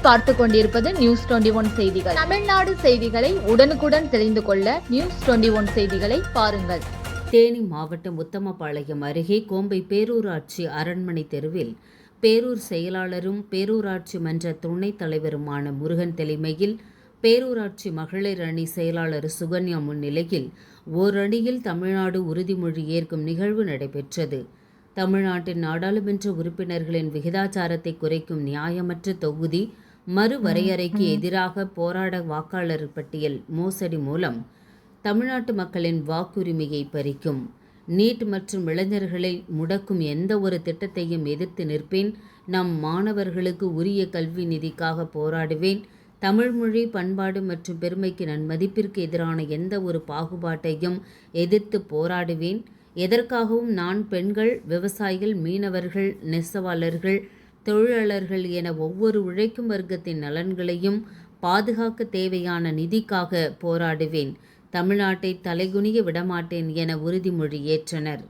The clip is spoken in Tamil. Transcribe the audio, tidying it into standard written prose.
நீங்கள் பார்த்து கொண்டிருப்பது News21 செய்திகள். தமிழ்நாடு செய்திகளை உடனுக்குடன் தெரிந்து கொள்ள News21 செய்திகளை பாருங்கள். தேனி மாவட்டம் உத்தமபாளையம் அருகே கோம்பை பேரூராட்சி அரண்மனை தெருவில் பேரூர் செயலாளரும் பேரூராட்சி மன்ற துணைத் தலைவருமான முருகன் தலைமையில் பேரூராட்சி மகளிர் அணி செயலாளர் சுகன்யா முன்னிலையில் ஓரணியில் தமிழ்நாடு உறுதிமொழி ஏற்கும் நிகழ்வு நடைபெற்றது. தமிழ்நாட்டின் நாடாளுமன்ற உறுப்பினர்களின் விகிதாச்சாரத்தை குறைக்கும் நியாயமற்ற தொகுதி மறுவரையறைக்கு எதிராக போராட வாக்காளர் பட்டியல் மோசடி மூலம் தமிழ்நாட்டு மக்களின் வாக்குரிமையை பறிக்கும் நீட் மற்றும் இளைஞர்களை முடக்கும் எந்த ஒரு திட்டத்தையும் எதிர்த்து நிற்பேன். நம் மாணவர்களுக்கு உரிய கல்வி நிதிக்காக போராடுவேன். தமிழ்மொழி பண்பாடு மற்றும் பெருமைக்கு நன்மதிப்பிற்கு எதிரான எந்த ஒரு பாகுபாட்டையும் எதிர்த்து போராடுவேன். எதற்காகவும் நான் பெண்கள், விவசாயிகள், மீனவர்கள், நெசவாளர்கள், தொழிலாளர்கள் என ஒவ்வொரு உழைக்கும் வர்க்கத்தின் நலன்களையும் பாதுகாக்க தேவையான நிதிக்காக போராடுவேன். தமிழ்நாட்டை தலைகுனிய விடமாட்டேன் என உறுதிமொழி ஏற்றனர்.